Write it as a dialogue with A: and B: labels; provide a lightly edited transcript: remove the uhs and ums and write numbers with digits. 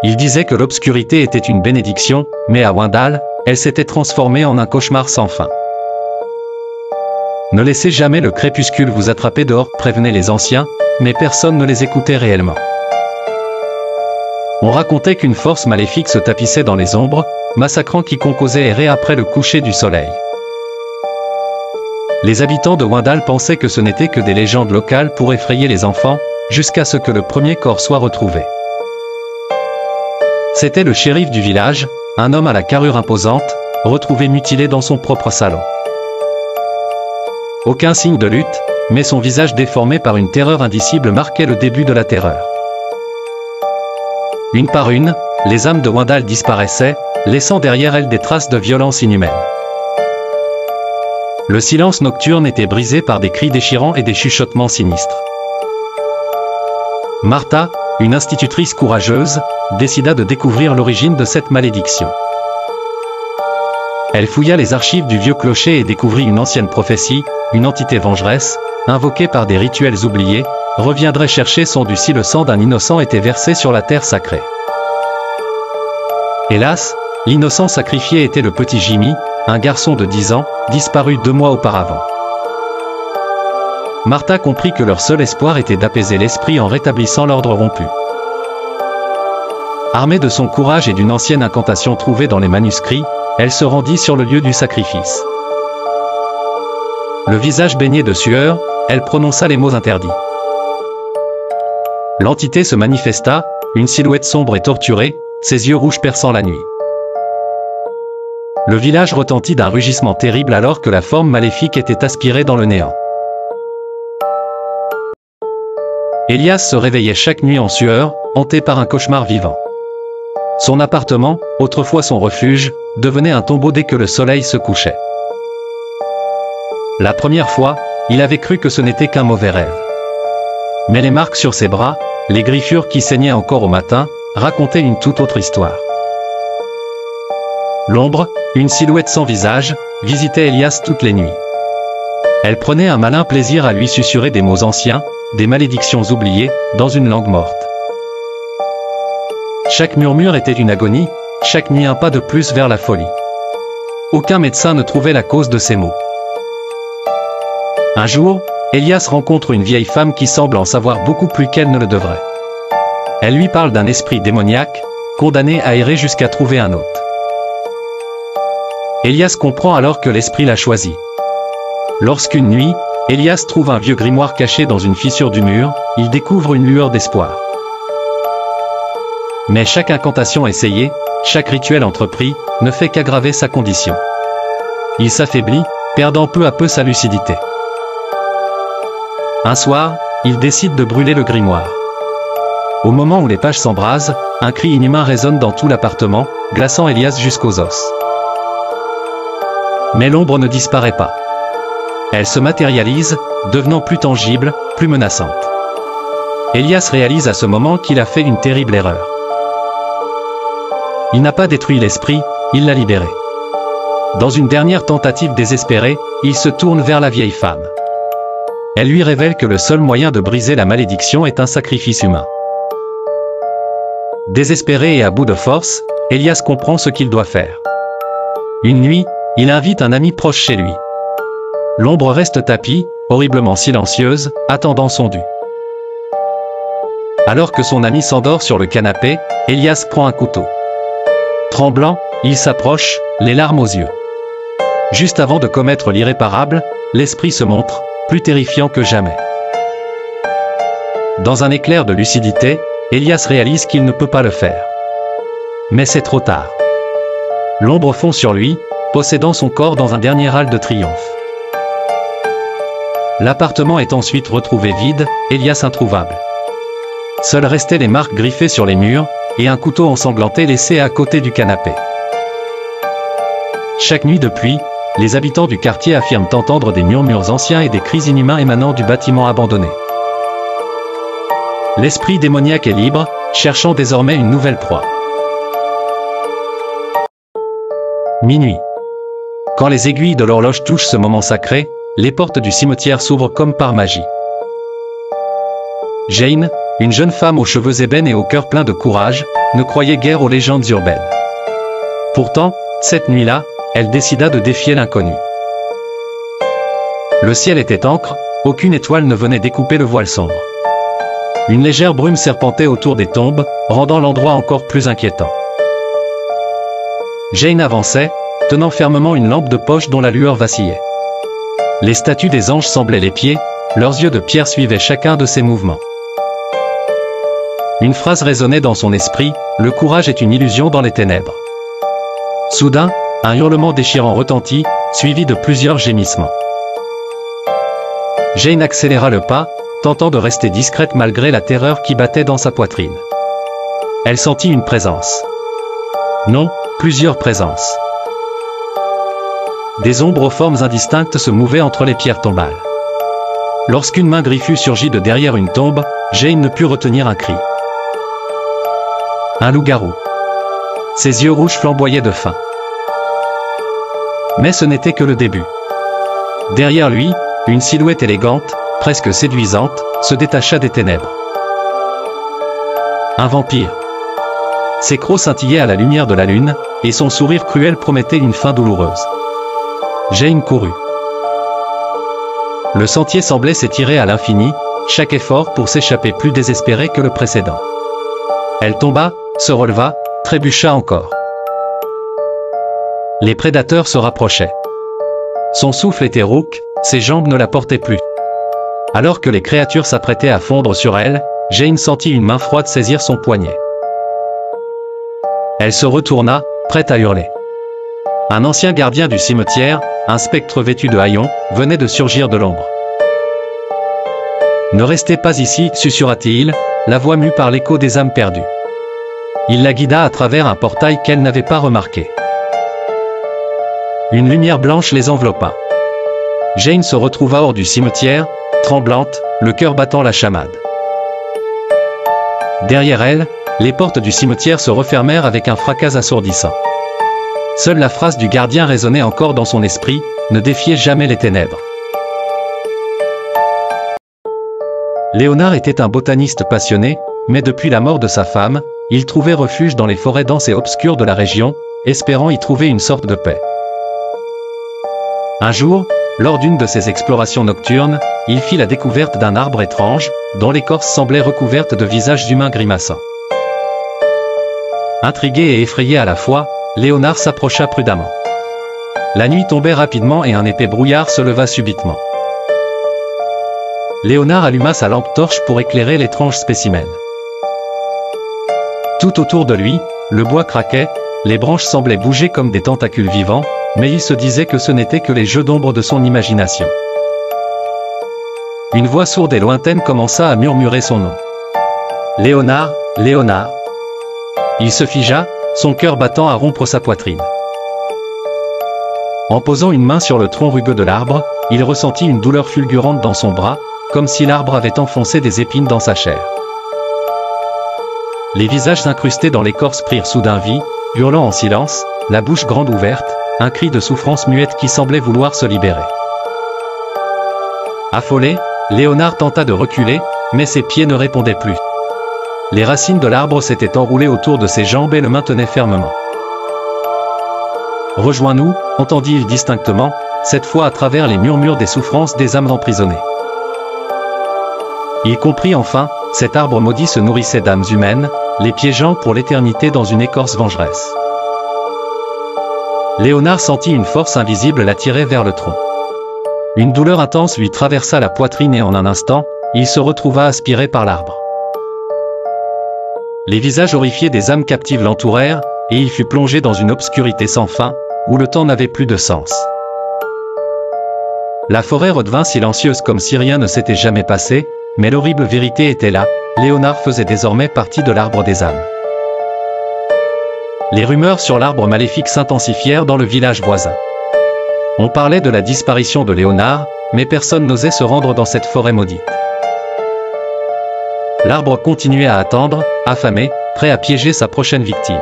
A: Il disait que l'obscurité était une bénédiction, mais à Wendell, elle s'était transformée en un cauchemar sans fin. Ne laissez jamais le crépuscule vous attraper dehors, prévenaient les anciens, mais personne ne les écoutait réellement. On racontait qu'une force maléfique se tapissait dans les ombres, massacrant quiconque osait errer après le coucher du soleil. Les habitants de Wendell pensaient que ce n'était que des légendes locales pour effrayer les enfants, jusqu'à ce que le premier corps soit retrouvé. C'était le shérif du village, un homme à la carrure imposante, retrouvé mutilé dans son propre salon. Aucun signe de lutte, mais son visage déformé par une terreur indicible marquait le début de la terreur. Une par une, les âmes de Wendell disparaissaient, laissant derrière elles des traces de violence inhumaine. Le silence nocturne était brisé par des cris déchirants et des chuchotements sinistres. Martha, une institutrice courageuse, décida de découvrir l'origine de cette malédiction. Elle fouilla les archives du vieux clocher et découvrit une ancienne prophétie, une entité vengeresse, invoquée par des rituels oubliés, reviendrait chercher son dû si le sang d'un innocent était versé sur la terre sacrée. Hélas, l'innocent sacrifié était le petit Jimmy, un garçon de 10 ans, disparu 2 mois auparavant. Martha comprit que leur seul espoir était d'apaiser l'esprit en rétablissant l'ordre rompu. Armée de son courage et d'une ancienne incantation trouvée dans les manuscrits, elle se rendit sur le lieu du sacrifice. Le visage baigné de sueur, elle prononça les mots interdits. L'entité se manifesta, une silhouette sombre et torturée, ses yeux rouges perçant la nuit. Le village retentit d'un rugissement terrible alors que la forme maléfique était aspirée dans le néant. Elias se réveillait chaque nuit en sueur, hanté par un cauchemar vivant. Son appartement, autrefois son refuge, devenait un tombeau dès que le soleil se couchait. La première fois, il avait cru que ce n'était qu'un mauvais rêve. Mais les marques sur ses bras, les griffures qui saignaient encore au matin, racontaient une toute autre histoire. L'ombre, une silhouette sans visage, visitait Elias toutes les nuits. Elle prenait un malin plaisir à lui susurrer des mots anciens, des malédictions oubliées, dans une langue morte. Chaque murmure était une agonie, chaque nuit un pas de plus vers la folie. Aucun médecin ne trouvait la cause de ces maux. Un jour, Elias rencontre une vieille femme qui semble en savoir beaucoup plus qu'elle ne le devrait. Elle lui parle d'un esprit démoniaque, condamné à errer jusqu'à trouver un hôte. Elias comprend alors que l'esprit l'a choisi. Lorsqu'une nuit, Elias trouve un vieux grimoire caché dans une fissure du mur, il découvre une lueur d'espoir. Mais chaque incantation essayée, chaque rituel entrepris, ne fait qu'aggraver sa condition. Il s'affaiblit, perdant peu à peu sa lucidité. Un soir, il décide de brûler le grimoire. Au moment où les pages s'embrasent, un cri inhumain résonne dans tout l'appartement, glaçant Elias jusqu'aux os. Mais l'ombre ne disparaît pas. Elle se matérialise, devenant plus tangible, plus menaçante. Elias réalise à ce moment qu'il a fait une terrible erreur. Il n'a pas détruit l'esprit, il l'a libéré. Dans une dernière tentative désespérée, il se tourne vers la vieille femme. Elle lui révèle que le seul moyen de briser la malédiction est un sacrifice humain. Désespéré et à bout de force, Elias comprend ce qu'il doit faire. Une nuit, il invite un ami proche chez lui. L'ombre reste tapie, horriblement silencieuse, attendant son dû. Alors que son ami s'endort sur le canapé, Elias prend un couteau. Tremblant, il s'approche, les larmes aux yeux. Juste avant de commettre l'irréparable, l'esprit se montre, plus terrifiant que jamais. Dans un éclair de lucidité, Elias réalise qu'il ne peut pas le faire. Mais c'est trop tard. L'ombre fond sur lui, possédant son corps dans un dernier râle de triomphe. L'appartement est ensuite retrouvé vide, Elias introuvable. Seules restaient les marques griffées sur les murs, et un couteau ensanglanté laissé à côté du canapé. Chaque nuit depuis, les habitants du quartier affirment entendre des murmures anciens et des cris inhumains émanant du bâtiment abandonné. L'esprit démoniaque est libre, cherchant désormais une nouvelle proie. Minuit. Quand les aiguilles de l'horloge touchent ce moment sacré, les portes du cimetière s'ouvrent comme par magie. Jane, une jeune femme aux cheveux ébènes et au cœur plein de courage, ne croyait guère aux légendes urbaines. Pourtant, cette nuit-là, elle décida de défier l'inconnu. Le ciel était encre, aucune étoile ne venait découper le voile sombre. Une légère brume serpentait autour des tombes, rendant l'endroit encore plus inquiétant. Jane avançait, tenant fermement une lampe de poche dont la lueur vacillait. Les statues des anges semblaient les pieds, leurs yeux de pierre suivaient chacun de ses mouvements. Une phrase résonnait dans son esprit, « Le courage est une illusion dans les ténèbres ». Soudain, un hurlement déchirant retentit, suivi de plusieurs gémissements. Jane accéléra le pas, tentant de rester discrète malgré la terreur qui battait dans sa poitrine. Elle sentit une présence. Non, plusieurs présences. Des ombres aux formes indistinctes se mouvaient entre les pierres tombales. Lorsqu'une main griffue surgit de derrière une tombe, Jane ne put retenir un cri. Un loup-garou. Ses yeux rouges flamboyaient de faim. Mais ce n'était que le début. Derrière lui, une silhouette élégante, presque séduisante, se détacha des ténèbres. Un vampire. Ses crocs scintillaient à la lumière de la lune, et son sourire cruel promettait une fin douloureuse. Jane courut. Le sentier semblait s'étirer à l'infini, chaque effort pour s'échapper plus désespéré que le précédent. Elle tomba, se releva, trébucha encore. Les prédateurs se rapprochaient. Son souffle était rauque, ses jambes ne la portaient plus. Alors que les créatures s'apprêtaient à fondre sur elle, Jane sentit une main froide saisir son poignet. Elle se retourna, prête à hurler. Un ancien gardien du cimetière, un spectre vêtu de haillons, venait de surgir de l'ombre. « Ne restez pas ici, susurra-t-il, la voix mue par l'écho des âmes perdues. » Il la guida à travers un portail qu'elle n'avait pas remarqué. Une lumière blanche les enveloppa. Jane se retrouva hors du cimetière, tremblante, le cœur battant la chamade. Derrière elle, les portes du cimetière se refermèrent avec un fracas assourdissant. Seule la phrase du gardien résonnait encore dans son esprit, « Ne défiez jamais les ténèbres ». Léonard était un botaniste passionné, mais depuis la mort de sa femme, il trouvait refuge dans les forêts denses et obscures de la région, espérant y trouver une sorte de paix. Un jour, lors d'une de ses explorations nocturnes, il fit la découverte d'un arbre étrange, dont l'écorce semblait recouverte de visages humains grimaçants. Intrigué et effrayé à la fois, Léonard s'approcha prudemment. La nuit tombait rapidement et un épais brouillard se leva subitement. Léonard alluma sa lampe torche pour éclairer l'étrange spécimen. Tout autour de lui, le bois craquait, les branches semblaient bouger comme des tentacules vivants, mais il se disait que ce n'était que les jeux d'ombre de son imagination. Une voix sourde et lointaine commença à murmurer son nom. « Léonard, Léonard !» Il se figea, son cœur battant à rompre sa poitrine. En posant une main sur le tronc rugueux de l'arbre, il ressentit une douleur fulgurante dans son bras, comme si l'arbre avait enfoncé des épines dans sa chair. Les visages incrustés dans l'écorce prirent soudain vie, hurlant en silence, la bouche grande ouverte, un cri de souffrance muette qui semblait vouloir se libérer. Affolé, Léonard tenta de reculer, mais ses pieds ne répondaient plus. Les racines de l'arbre s'étaient enroulées autour de ses jambes et le maintenaient fermement. « Rejoins-nous » entendit-il distinctement, cette fois à travers les murmures des souffrances des âmes emprisonnées. Il comprit enfin, cet arbre maudit se nourrissait d'âmes humaines, les piégeant pour l'éternité dans une écorce vengeresse. Léonard sentit une force invisible l'attirer vers le tronc. Une douleur intense lui traversa la poitrine et en un instant, il se retrouva aspiré par l'arbre. Les visages horrifiés des âmes captives l'entourèrent, et il fut plongé dans une obscurité sans fin, où le temps n'avait plus de sens. La forêt redevint silencieuse comme si rien ne s'était jamais passé, mais l'horrible vérité était là, Léonard faisait désormais partie de l'arbre des âmes. Les rumeurs sur l'arbre maléfique s'intensifièrent dans le village voisin. On parlait de la disparition de Léonard, mais personne n'osait se rendre dans cette forêt maudite. L'arbre continuait à attendre, affamé, prêt à piéger sa prochaine victime.